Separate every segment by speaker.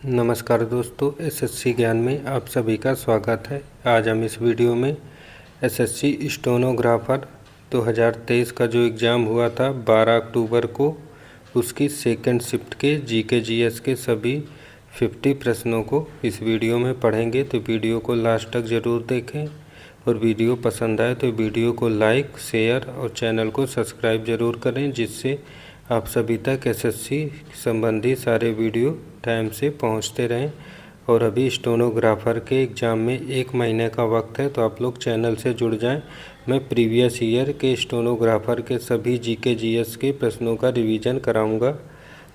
Speaker 1: नमस्कार दोस्तों, एसएससी ज्ञान में आप सभी का स्वागत है। आज हम इस वीडियो में एसएससी स्टेनोग्राफर 2023 का जो एग्ज़ाम हुआ था 12 अक्टूबर को, उसकी सेकंड शिफ्ट के जीके जीएस के सभी 50 प्रश्नों को इस वीडियो में पढ़ेंगे। तो वीडियो को लास्ट तक ज़रूर देखें और वीडियो पसंद आए तो वीडियो को लाइक, शेयर और चैनल को सब्सक्राइब ज़रूर करें, जिससे आप सभी तक एसएससी संबंधी सारे वीडियो टाइम से पहुंचते रहें। और अभी स्टेनोग्राफर के एग्ज़ाम में 1 महीने का वक्त है, तो आप लोग चैनल से जुड़ जाएं। मैं प्रीवियस ईयर के स्टेनोग्राफर के सभी जीके जीएस के प्रश्नों का रिवीजन कराऊंगा,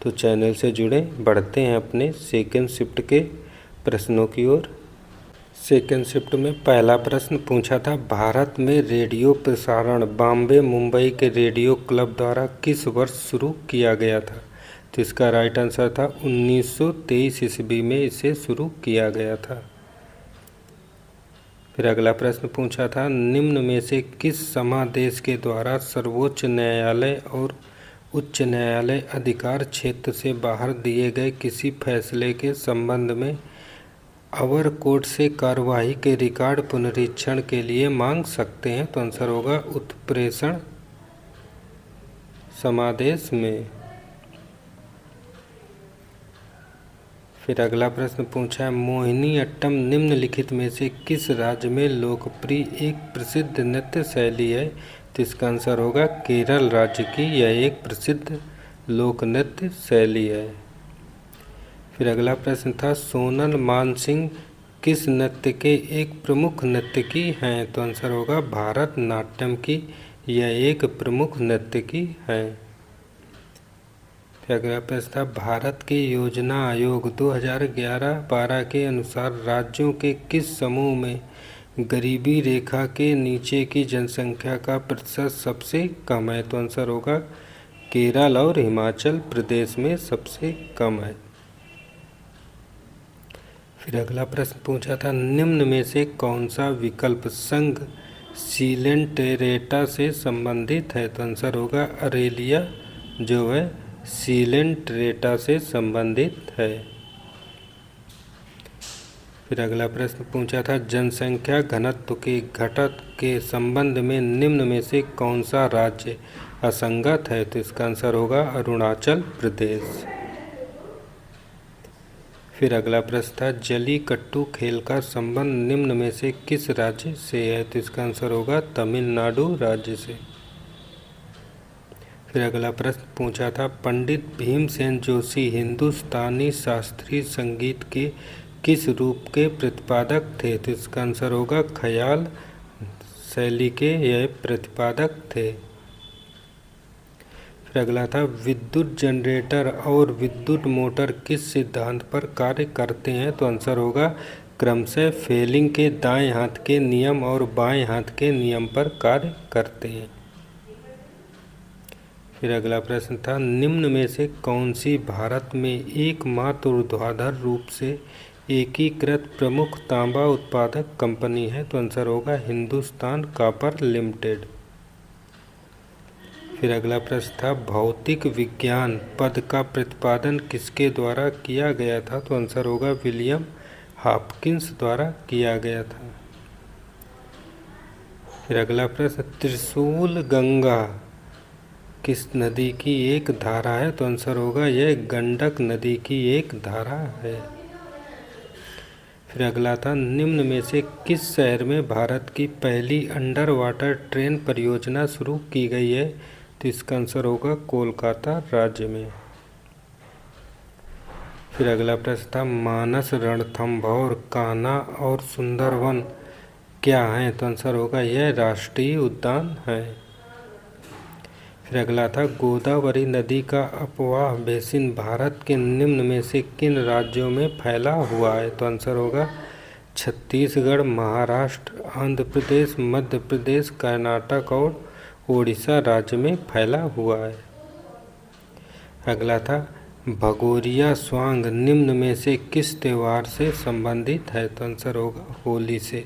Speaker 1: तो चैनल से जुड़ें। बढ़ते हैं अपने सेकेंड शिफ्ट के प्रश्नों की ओर। सेकेंड शिफ्ट में पहला प्रश्न पूछा था, भारत में रेडियो प्रसारण बॉम्बे मुंबई के रेडियो क्लब द्वारा किस वर्ष शुरू किया गया था? तो इसका राइट आंसर था 1923 ईस्वी में इसे शुरू किया गया था। फिर अगला प्रश्न पूछा था, निम्न में से किस समादेश के द्वारा सर्वोच्च न्यायालय और उच्च न्यायालय अधिकार क्षेत्र से बाहर दिए गए किसी फैसले के संबंध में अवर कोर्ट से कार्यवाही के रिकॉर्ड पुनरीक्षण के लिए मांग सकते हैं? तो आंसर होगा उत्प्रेषण समादेश में। फिर अगला प्रश्न पूछा है, मोहिनीअट्टम निम्नलिखित में से किस राज्य में लोकप्रिय एक प्रसिद्ध नृत्य शैली है? तो इसका आंसर होगा केरल राज्य की यह एक प्रसिद्ध लोक नृत्य शैली है। फिर अगला प्रश्न था, सोनल मानसिंह किस नृत्य के एक प्रमुख नर्तकी हैं? तो आंसर होगा भारतनाट्यम की यह एक प्रमुख नर्तकी है। फिर अगला प्रश्न था, भारत के योजना आयोग 2011-12 के अनुसार राज्यों के किस समूह में गरीबी रेखा के नीचे की जनसंख्या का प्रतिशत सबसे कम है? तो आंसर होगा केरल और हिमाचल प्रदेश में सबसे कम है। फिर अगला प्रश्न पूछा था, निम्न में से कौन सा विकल्प संघ सीलेंटेरेटा से संबंधित है? तो आंसर होगा अरेलिया जो है सीलेंटेरेटा से संबंधित है। फिर अगला प्रश्न पूछा था, जनसंख्या घनत्व के घटक के संबंध में निम्न में से कौन सा राज्य असंगत है? तो इसका आंसर होगा अरुणाचल प्रदेश। फिर अगला प्रश्न था, जलीकट्टू खेल का संबंध निम्न में से किस राज्य से है? तो इसका आंसर होगा तमिलनाडु राज्य से। फिर अगला प्रश्न पूछा था, पंडित भीमसेन जोशी हिंदुस्तानी शास्त्रीय संगीत के किस रूप के प्रतिपादक थे? तो इसका आंसर होगा ख्याल शैली के यह प्रतिपादक थे। फिर अगला था, विद्युत जनरेटर और विद्युत मोटर किस सिद्धांत पर कार्य करते हैं? तो आंसर होगा क्रमशः फेलिंग के दाएं हाथ के नियम और बाएं हाथ के नियम पर कार्य करते हैं। फिर अगला प्रश्न था, निम्न में से कौन सी भारत में एकमात्र ऊर्ध्वाधर रूप से एकीकृत प्रमुख तांबा उत्पादक कंपनी है? तो आंसर होगा हिंदुस्तान कॉपर लिमिटेड। फिर अगला प्रश्न था, भौतिक विज्ञान पद का प्रतिपादन किसके द्वारा किया गया था? तो आंसर होगा विलियम हॉपकिंस द्वारा किया गया था। फिर अगला प्रश्न, त्रिशूल गंगा किस नदी की एक धारा है? तो आंसर होगा यह गंडक नदी की एक धारा है। फिर अगला था, निम्न में से किस शहर में भारत की पहली अंडर वाटर ट्रेन परियोजना शुरू की गई है? तो इसका आंसर होगा कोलकाता राज्य में। फिर अगला प्रश्न था, मानस, रणथंभौर, कान्हा और सुंदरवन क्या हैं? तो आंसर होगा यह राष्ट्रीय उद्यान है। फिर अगला था, गोदावरी नदी का अपवाह बेसिन भारत के निम्न में से किन राज्यों में फैला हुआ है? तो आंसर होगा छत्तीसगढ़, महाराष्ट्र, आंध्र प्रदेश, मध्य प्रदेश, कर्नाटक और ओडिशा राज्य में फैला हुआ है। अगला था, भगोरिया स्वांग निम्न में से किस त्यौहार से संबंधित है? तो आंसर होगा होली से।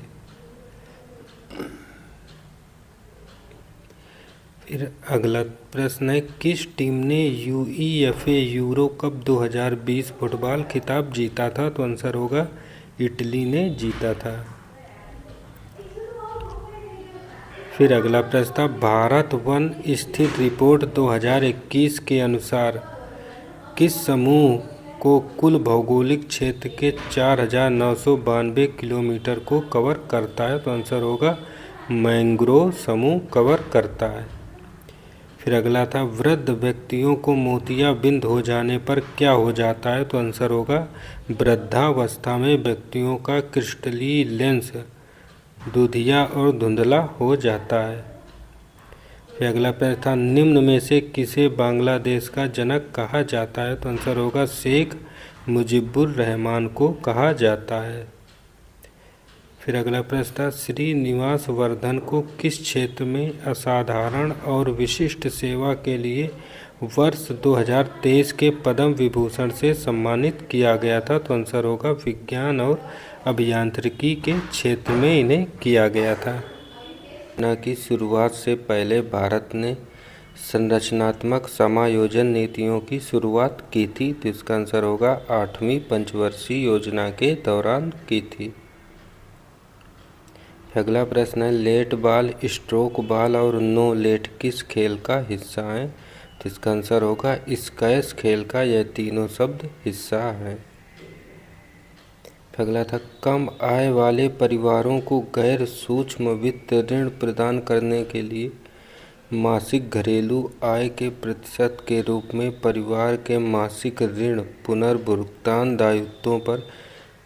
Speaker 1: फिर अगला प्रश्न है, किस टीम ने यूईएफए यूरो कप 2020 फुटबॉल खिताब जीता था? तो आंसर होगा इटली ने जीता था। फिर अगला प्रश्न था, भारत वन स्थित रिपोर्ट 2021 के अनुसार किस समूह को कुल भौगोलिक क्षेत्र के 4,992 किलोमीटर को कवर करता है? तो आंसर होगा मैंग्रोव समूह कवर करता है। फिर अगला था, वृद्ध व्यक्तियों को मोतियाबिंद हो जाने पर क्या हो जाता है? तो आंसर होगा वृद्धावस्था में व्यक्तियों का क्रिस्टलीय लेंस दूधिया और धुंधला हो जाता है। फिर अगला प्रश्न था, निम्न में से किसे बांग्लादेश का जनक कहा जाता है? तो आंसर होगा शेख मुजीबुर रहमान को कहा जाता है। फिर अगला प्रश्न था, श्रीनिवास वर्धन को किस क्षेत्र में असाधारण और विशिष्ट सेवा के लिए वर्ष 2023 के पद्म विभूषण से सम्मानित किया गया था? तो आंसर होगा विज्ञान और अभियांत्रिकी के क्षेत्र में इन्हें किया गया था। योजना की शुरुआत से पहले भारत ने संरचनात्मक समायोजन नीतियों की शुरुआत की थी। तो इसका आंसर होगा 8वीं पंचवर्षीय योजना के दौरान की थी। अगला प्रश्न है, लेट बॉल, स्ट्रोक बॉल और नो लेट किस खेल का हिस्सा है? तो इसका आंसर होगा स्क्वैश खेल का यह तीनों शब्द हिस्सा है। अगला था, कम आय वाले परिवारों को गैर सूक्ष्म वित्त ऋण प्रदान करने के लिए मासिक घरेलू आय के प्रतिशत के रूप में परिवार के मासिक ऋण पुनर्भुगतान दायित्वों पर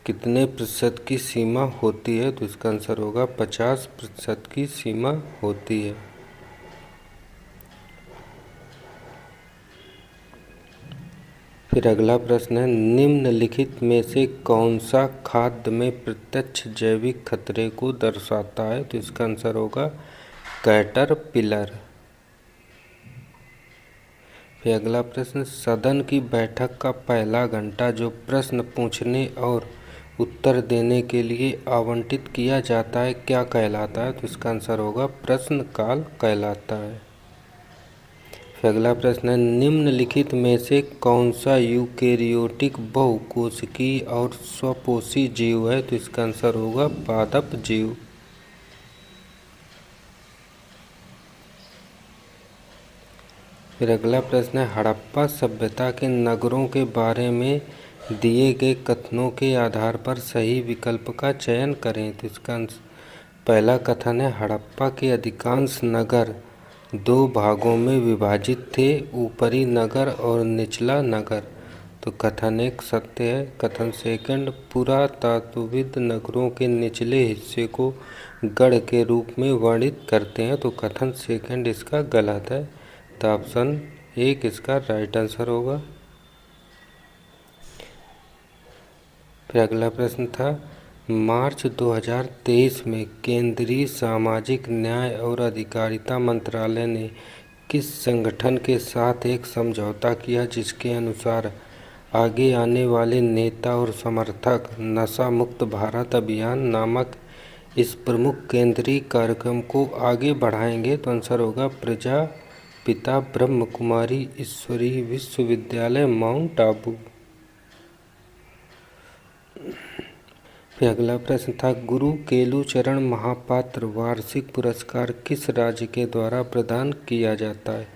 Speaker 1: कितने प्रतिशत की सीमा होती है? तो इसका आंसर होगा 50% की सीमा होती है। फिर अगला प्रश्न है, निम्नलिखित में से कौन सा खाद्य में प्रत्यक्ष जैविक खतरे को दर्शाता है? तो इसका आंसर होगा कैटरपिलर। फिर अगला प्रश्न, सदन की बैठक का पहला घंटा जो प्रश्न पूछने और उत्तर देने के लिए आवंटित किया जाता है क्या कहलाता है? तो इसका आंसर होगा प्रश्नकाल कहलाता है। फिर अगला प्रश्न है, निम्नलिखित में से कौन सा यूकेरियोटिक बहुकोशिकीय और स्वपोषी जीव है? तो इसका आंसर होगा पादप जीव। फिर अगला प्रश्न है, हड़प्पा सभ्यता के नगरों के बारे में दिए गए कथनों के आधार पर सही विकल्प का चयन करें। तो इसका पहला कथन है, हड़प्पा के अधिकांश नगर दो भागों में विभाजित थे, ऊपरी नगर और निचला नगर। तो कथन एक सत्य है। कथन सेकंड, पुरातात्वविद नगरों के निचले हिस्से को गढ़ के रूप में वर्णित करते हैं। तो कथन सेकंड इसका गलत है। तो ऑप्शन एक इसका राइट आंसर होगा। फिर अगला प्रश्न था, मार्च 2023 में केंद्रीय सामाजिक न्याय और अधिकारिता मंत्रालय ने किस संगठन के साथ एक समझौता किया जिसके अनुसार आगे आने वाले नेता और समर्थक नशा मुक्त भारत अभियान नामक इस प्रमुख केंद्रीय कार्यक्रम को आगे बढ़ाएंगे? तो आंसर होगा प्रजापिता ब्रह्म कुमारी ईश्वरीय विश्वविद्यालय माउंट आबू। फिर अगला प्रश्न था, गुरु केलुचरण महापात्र वार्षिक पुरस्कार किस राज्य के द्वारा प्रदान किया जाता है?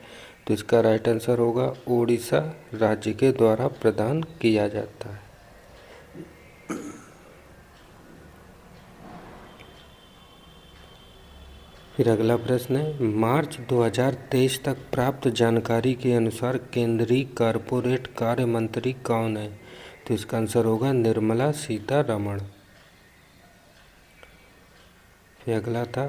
Speaker 1: तो इसका राइट आंसर होगा ओडिशा राज्य के द्वारा प्रदान किया जाता है। फिर अगला प्रश्न है, मार्च 2023 तक प्राप्त जानकारी के अनुसार केंद्रीय कॉरपोरेट कार्य मंत्री कौन है? तो इसका आंसर होगा निर्मला सीतारमण। फिर अगला था,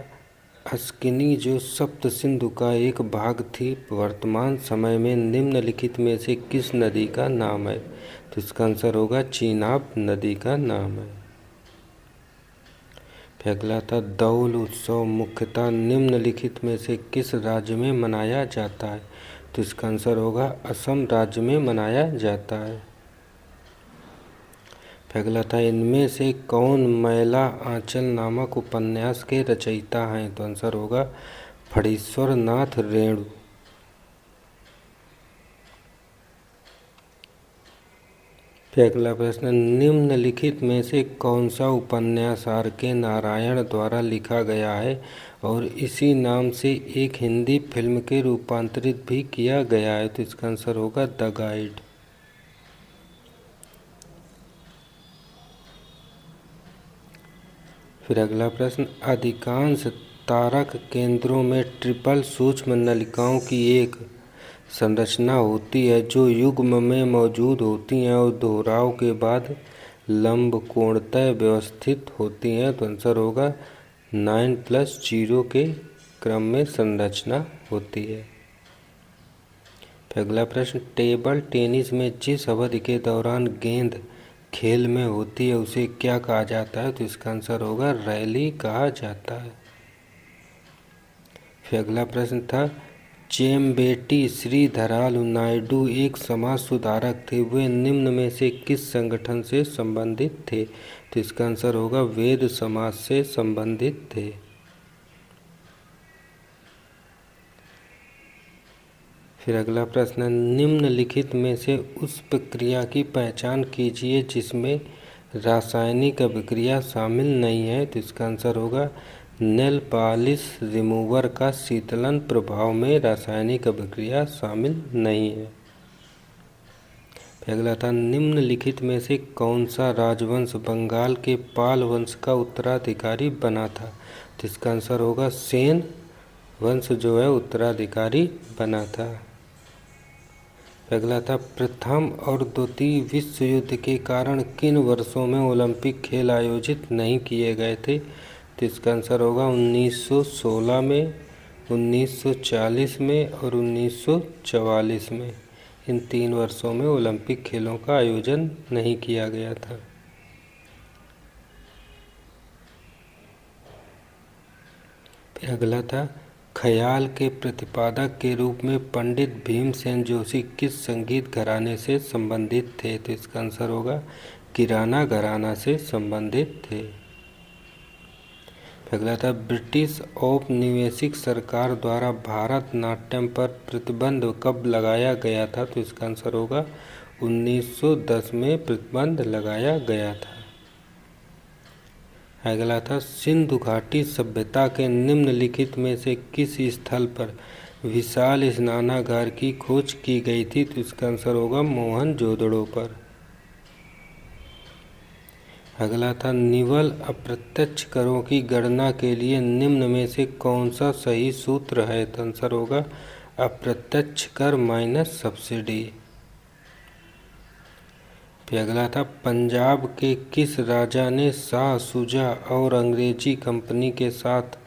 Speaker 1: अस्किनी जो सप्त सिंधु का एक भाग थी वर्तमान समय में निम्नलिखित में से किस नदी का नाम है? तो इसका आंसर होगा चीनाब नदी का नाम है। फिर अगला था, दौल उत्सव मुख्यतः निम्नलिखित में से किस राज्य में मनाया जाता है? तो इसका आंसर होगा असम राज्य में मनाया जाता है। अगला था, इनमें से कौन मैला आंचल नामक उपन्यास के रचयिता हैं? तो आंसर होगा फणीश्वर नाथ रेणु। फिर अगला प्रश्न, निम्नलिखित में से कौन सा उपन्यास आर के नारायण द्वारा लिखा गया है और इसी नाम से एक हिंदी फिल्म के रूपांतरित भी किया गया है? तो इसका आंसर होगा द गाइड। फिर अगला प्रश्न, अधिकांश तारक केंद्रों में ट्रिपल सूक्ष्म नलिकाओं की एक संरचना होती है जो युग्म में मौजूद होती हैं और दोहराव के बाद लंबकोणतः व्यवस्थित होती हैं। तो आंसर होगा 9+0 के क्रम में संरचना होती है। फिर अगला प्रश्न, टेबल टेनिस में जिस अवधि के दौरान गेंद खेल में होती है उसे क्या कहा जाता है? तो इसका आंसर होगा रैली कहा जाता है। फिर अगला प्रश्न था, चेम्बेटी श्रीधरालु नायडू एक समाज सुधारक थे, वे निम्न में से किस संगठन से संबंधित थे? तो इसका आंसर होगा वेद समाज से संबंधित थे। फिर अगला प्रश्न, निम्नलिखित में से उस प्रक्रिया की पहचान कीजिए जिसमें रासायनिक अभिक्रिया शामिल नहीं है। तो इसका आंसर होगा नेल पॉलिश रिमूवर का शीतलन प्रभाव में रासायनिक अभिक्रिया शामिल नहीं है। अगला था, निम्नलिखित में से कौन सा राजवंश बंगाल के पाल वंश का उत्तराधिकारी बना था? तो इसका आंसर होगा सेन वंश जो है उत्तराधिकारी बना था। अगला था, प्रथम और द्वितीय विश्व युद्ध के कारण किन वर्षों में ओलंपिक खेल आयोजित नहीं किए गए थे? तो इसका आंसर होगा 1916 में, 1940 में और 1944 में। इन 3 वर्षों में ओलंपिक खेलों का आयोजन नहीं किया गया था। फिर अगला था, ख्याल के प्रतिपादक के रूप में पंडित भीमसेन जोशी किस संगीत घराने से संबंधित थे? तो इसका आंसर होगा किराना घराना से संबंधित थे। अगला था, ब्रिटिश औपनिवेशिक सरकार द्वारा भारत नाट्यम पर प्रतिबंध कब लगाया गया था? तो इसका आंसर होगा 1910 में प्रतिबंध लगाया गया था। अगला था, सिंधु घाटी सभ्यता के निम्नलिखित में से किस स्थल पर विशाल स्नानागार की खोज की गई थी? तो इसका आंसर होगा मोहनजोदड़ो पर। अगला था, निवल अप्रत्यक्ष करों की गणना के लिए निम्न में से कौन सा सही सूत्र है? तो आंसर होगा अप्रत्यक्ष कर माइनस सब्सिडी। फिर अगला था, पंजाब के किस राजा ने शाह शुजा और अंग्रेजी कंपनी के साथ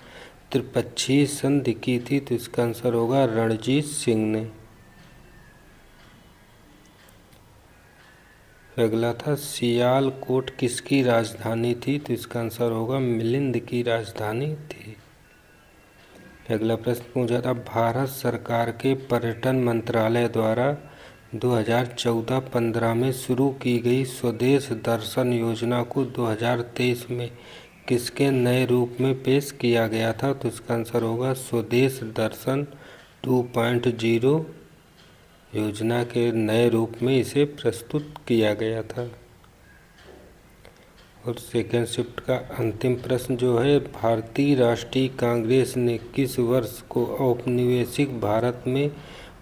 Speaker 1: त्रिपक्षीय संधि की थी? तो इसका आंसर होगा रणजीत सिंह ने। अगला था, सियालकोट किसकी राजधानी थी? तो इसका आंसर होगा मिलिंद की राजधानी थी। अगला प्रश्न पूछा था, भारत सरकार के पर्यटन मंत्रालय द्वारा 2014-15 में शुरू की गई स्वदेश दर्शन योजना को 2023 में किसके नए रूप में पेश किया गया था? तो इसका आंसर होगा स्वदेश दर्शन 2.0 योजना के नए रूप में इसे प्रस्तुत किया गया था। और सेकेंड शिफ्ट का अंतिम प्रश्न जो है, भारतीय राष्ट्रीय कांग्रेस ने किस वर्ष को औपनिवेशिक भारत में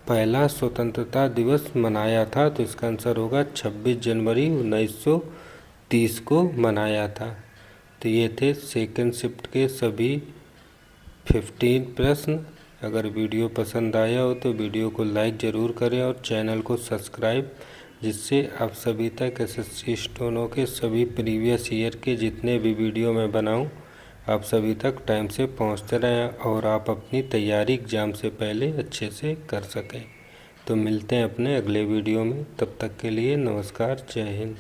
Speaker 1: पहला स्वतंत्रता दिवस मनाया था? तो इसका आंसर होगा 26 जनवरी 1930 को मनाया था। तो ये थे सेकेंड शिफ्ट के सभी 15 प्रश्न। अगर वीडियो पसंद आया हो तो वीडियो को लाइक ज़रूर करें और चैनल को सब्सक्राइब, जिससे आप सभी तक एसएससी स्टोनो के सभी प्रीवियस ईयर के जितने भी वीडियो मैं बनाऊं आप सभी तक टाइम से पहुंचते रहें और आप अपनी तैयारी एग्ज़ाम से पहले अच्छे से कर सकें। तो मिलते हैं अपने अगले वीडियो में, तब तक के लिए नमस्कार, जय हिंद।